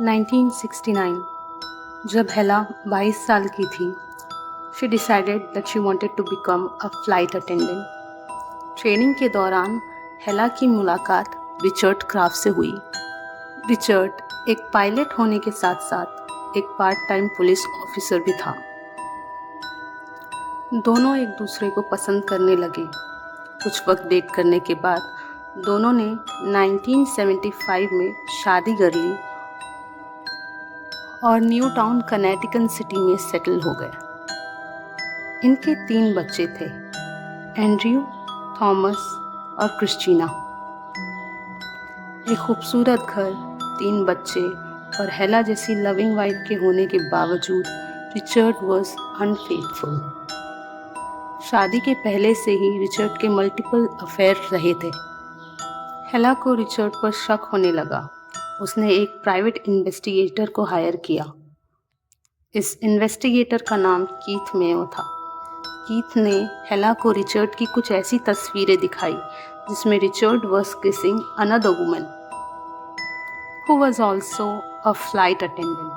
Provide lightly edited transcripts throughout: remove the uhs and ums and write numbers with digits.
1969 जब हेला 22 साल की थी, she decided that she wanted to become a flight attendant. Training के दौरान हेला की मुलाकात रिचर्ड क्राफ्ट से हुई। रिचर्ड एक पायलट होने के साथ साथ एक पार्ट टाइम पुलिस ऑफिसर भी था। दोनों एक दूसरे को पसंद करने लगे। कुछ वक्त डेट करने के बाद दोनों ने 1975 में शादी कर ली और न्यू टाउन कनेटिकट सिटी में सेटल हो गए। इनके 3 बच्चे थे, एंड्रयू, थॉमस और क्रिस्टीना। एक खूबसूरत घर, 3 बच्चे और हेला जैसी लविंग वाइफ के होने के बावजूद रिचर्ड वॉज अनफेथफुल। शादी के पहले से ही रिचर्ड के मल्टीपल अफेयर रहे थे। हेला को रिचर्ड पर शक होने लगा। उसने एक प्राइवेट इन्वेस्टिगेटर को हायर किया। इस इन्वेस्टिगेटर का नाम कीथ मेयो था। कीथ ने हेला को रिचर्ड की कुछ ऐसी तस्वीरें दिखाई जिसमें Richard was kissing another woman who was also a flight attendant.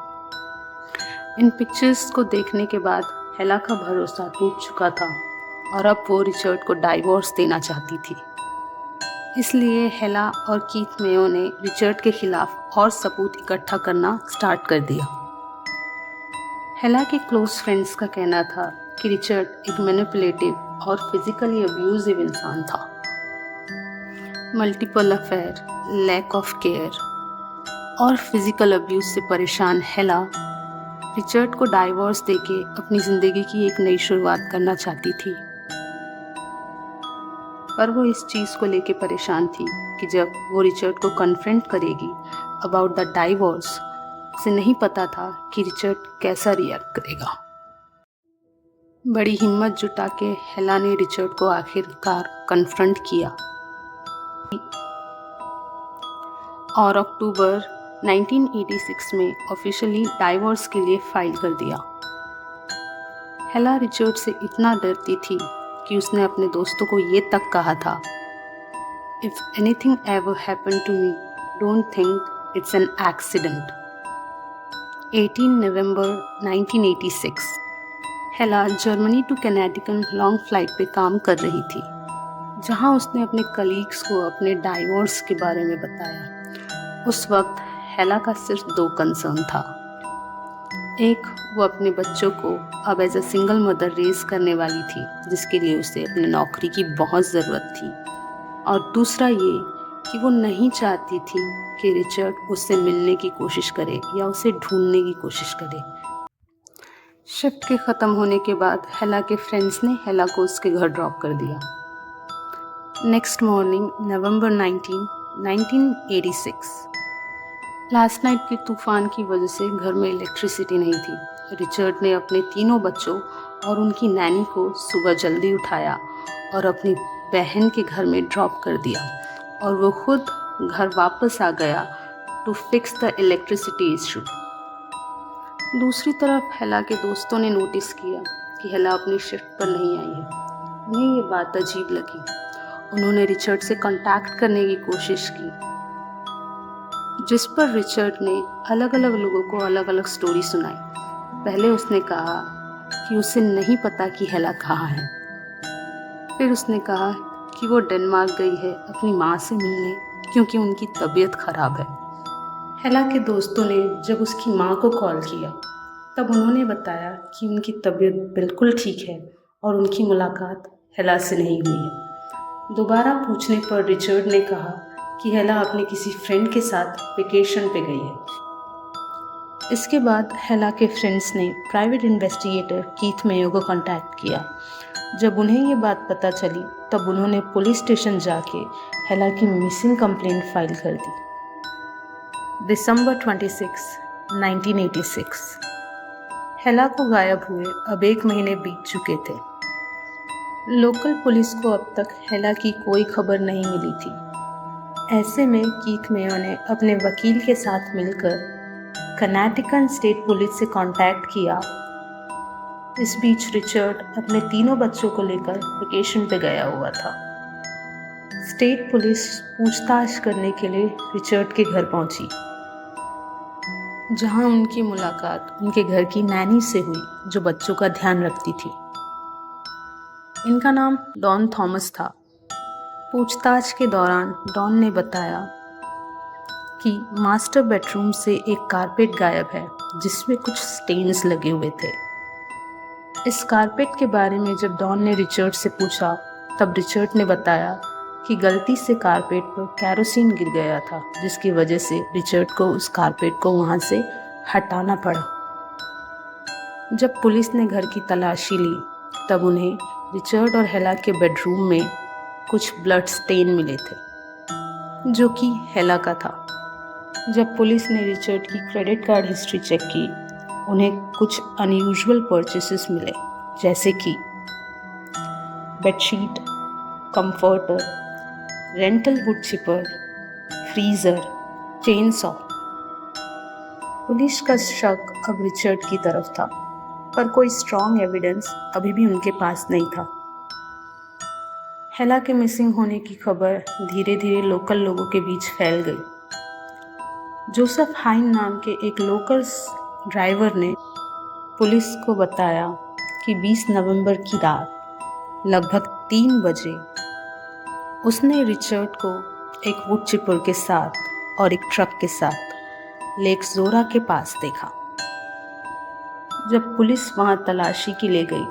In pictures को देखने के बाद हेला का भरोसा टूट चुका था और अब वो रिचर्ड को डाइवोर्स देना चाहती थी। इसलिए हेला और कीथ मेयो ने रिचर्ड के खिलाफ और सबूत इकट्ठा करना स्टार्ट कर दिया। हेला के क्लोज फ्रेंड्स का कहना था कि रिचर्ड एक मैनिपुलेटिव और फिजिकली अब्यूजिव इंसान था। Multiple affair, lack of care और फिजिकल अब्यूज से परेशान हेला रिचर्ड को डाइवोर्स देके अपनी ज़िंदगी की एक नई शुरुआत करना चाहती थी। पर वो इस चीज़ को लेके परेशान थी कि जब वो रिचर्ड को कन्फ्रंट करेगी अबाउट द डाइवोर्स, उसे नहीं पता था कि रिचर्ड कैसा रिएक्ट करेगा। बड़ी हिम्मत जुटा के हेला ने रिचर्ड को आखिरकार कन्फ्रंट किया और अक्टूबर 1986 में ऑफिशियली डाइवोर्स के लिए फाइल कर दिया। हेला रिचर्ड से इतना डरती थी कि उसने अपने दोस्तों को ये तक कहा था, if anything ever happen to me, don't think it's an accident. 18 November 1986 Hella Germany to Connecticut long flight पे काम कर रही थी, जहां उसने अपने कलीग्स को अपने डाइवोर्स के बारे में बताया। उस वक्त हेला का सिर्फ 2 कंसर्न था। एक, वो अपने बच्चों को अब as a single mother raise करने वाली थी, जिसके लिए उसे अपने नौकरी की बहुत ज़रूरत थी, और दूसरा ये कि वो नहीं चाहती थी कि रिचर्ड उससे मिलने की कोशिश करे या उसे ढूंढने की कोशिश करे। शिफ्ट के ख़त्म होने के बाद हेला के फ्रेंड्स ने हेला को उसके घर ड्रॉप कर दिया। नेक्स्ट मॉर्निंग नवंबर 19, 1986 लास्ट नाइट के तूफान की वजह से घर में इलेक्ट्रिसिटी नहीं थी। रिचर्ड ने अपने 3 बच्चों और उनकी नैनी को सुबह जल्दी उठाया और अपनी बहन के घर में ड्रॉप कर दिया, और वो खुद घर वापस आ गया to fix the electricity issue. दूसरी तरफ हेला के दोस्तों ने नोटिस किया कि हेला अपनी शिफ्ट पर नहीं आई है। उन्हें ये बात अजीब लगी। उन्होंने रिचर्ड से कांटेक्ट करने की कोशिश की, जिस पर रिचर्ड ने अलग अलग लोगों को अलग अलग स्टोरी सुनाई। पहले उसने कहा कि उसे नहीं पता कि हेला कहाँ है। फिर उसने कहा कि वो डेनमार्क गई है अपनी माँ से मिलने क्योंकि उनकी तबीयत खराब है। हेला के दोस्तों ने जब उसकी माँ को कॉल किया तब उन्होंने बताया कि उनकी तबीयत बिल्कुल ठीक है और उनकी मुलाकात हेला से नहीं हुई है। दोबारा पूछने पर रिचर्ड ने कहा कि हेला अपने किसी फ्रेंड के साथ वेकेशन पे गई है। इसके बाद हेला के फ्रेंड्स ने प्राइवेट इन्वेस्टिगेटर कीथ मेयो को कांटेक्ट किया। जब उन्हें ये बात पता चली तब उन्होंने पुलिस स्टेशन जाके हेला की मिसिंग कंप्लेंट फाइल कर दी। दिसंबर 26, 1986 हेला को गायब हुए अब 1 महीने बीत चुके थे। लोकल पुलिस को अब तक हेला की कोई खबर नहीं मिली थी। ऐसे में कीथ मेयो ने अपने वकील के साथ मिलकर कनेटिकट स्टेट पुलिस से कांटेक्ट किया। इस बीच रिचर्ड अपने 3 बच्चों को लेकर वेकेशन पे गया हुआ था। स्टेट पुलिस पूछताछ करने के लिए रिचर्ड के घर पहुंची। जहां उनकी मुलाकात उनके घर की नैनी से हुई जो बच्चों का ध्यान रखती थी। इनका नाम डॉन थॉमस था। पूछताछ के दौरान डॉन ने बताया कि मास्टर बेडरूम से एक कारपेट गायब है जिसमें कुछ स्टेन्स लगे हुए थे। इस कारपेट के बारे में जब डॉन ने रिचर्ड से पूछा तब रिचर्ड ने बताया कि गलती से कारपेट पर कैरोसिन गिर गया था, जिसकी वजह से रिचर्ड को उस कारपेट को वहां से हटाना पड़ा। जब पुलिस ने घर की तलाशी ली तब उन्हें रिचर्ड और हेला के बेडरूम में कुछ ब्लड स्टेन मिले थे जो कि हेला का था। जब पुलिस ने रिचर्ड की क्रेडिट कार्ड हिस्ट्री चेक की, उन्हें कुछ अनयूजुअल परचेसेस मिले, जैसे कि bedsheet, comforter, rental would cheaper, freezer, chain saw. Police का शक अब रिचर्ड की तरफ था, पर कोई स्ट्रॉन्ग एविडेंस अभी भी उनके पास नहीं था। हेला के मिसिंग होने की खबर धीरे धीरे लोकल लोगों के बीच फैल गई। जोसेफ हाइन नाम के एक लोकल ड्राइवर ने पुलिस को बताया कि 20 नवंबर की रात लगभग 3 बजे उसने रिचर्ड को एक वुड चिपर के साथ और एक ट्रक के साथ लेक जोरा के पास देखा। जब पुलिस वहां तलाशी के लिए गई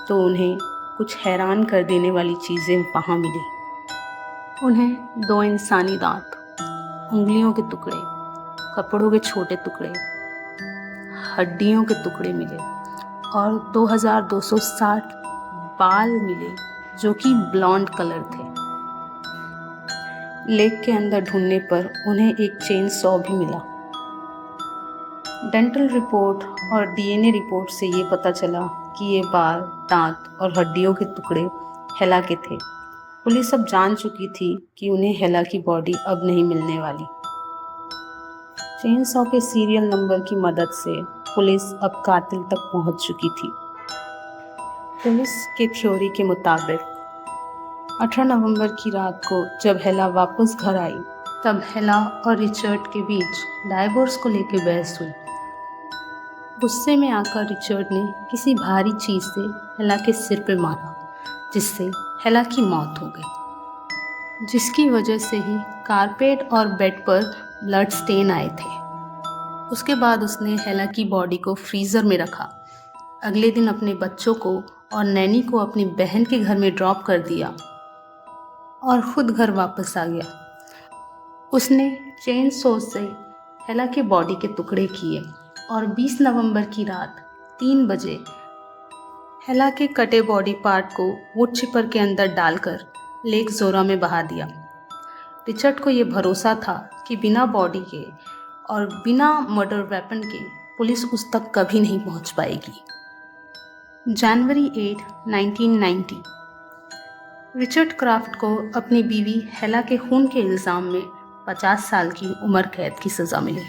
तो उन्हें कुछ हैरान कर देने वाली चीज़ें वहां मिली। उन्हें 2 इंसानी दांत, उंगलियों के टुकड़े, कपड़ों के छोटे टुकड़े, हड्डियों के टुकड़े मिले और 2260 बाल मिले जो कि ब्लॉन्ड कलर थे। लेक के अंदर ढूंढने पर उन्हें एक चेन सॉ भी मिला। डेंटल रिपोर्ट और डीएनए रिपोर्ट से ये पता चला कि ये बाल, दांत और हड्डियों के टुकड़े हेला के थे। पुलिस अब जान चुकी थी कि उन्हें हेला की बॉडी अब नहीं मिलने वाली। चेन सॉ के सीरियल नंबर की मदद से पुलिस अब कातिल तक पहुंच चुकी थी। पुलिस के थ्योरी के मुताबिक 18 नवंबर की रात को जब हेला वापस घर आई तब हेला और रिचर्ड के बीच डाइवोर्स को लेकर बहस हुई। गुस्से में आकर रिचर्ड ने किसी भारी चीज से हेला के सिर पर मारा, जिससे हेला की मौत हो गई, जिसकी वजह से ही कारपेट और बेड पर ब्लड स्टेन आए थे। उसके बाद उसने हेला की बॉडी को फ्रीज़र में रखा। अगले दिन अपने बच्चों को और नैनी को अपनी बहन के घर में ड्रॉप कर दिया और खुद घर वापस आ गया। उसने चेन सॉ से हेला के बॉडी के टुकड़े किए और 20 नवंबर की रात 3 बजे हेला के कटे बॉडी पार्ट को वुड चिपर के अंदर डालकर लेक जोरा में बहा दिया। रिचर्ड को यह भरोसा था कि बिना बॉडी के और बिना मर्डर वेपन के पुलिस उस तक कभी नहीं पहुंच पाएगी। जनवरी 8, 1990 रिचर्ड क्राफ्ट को अपनी बीवी हेला के खून के इल्ज़ाम में 50 साल की उम्र कैद की सज़ा मिली।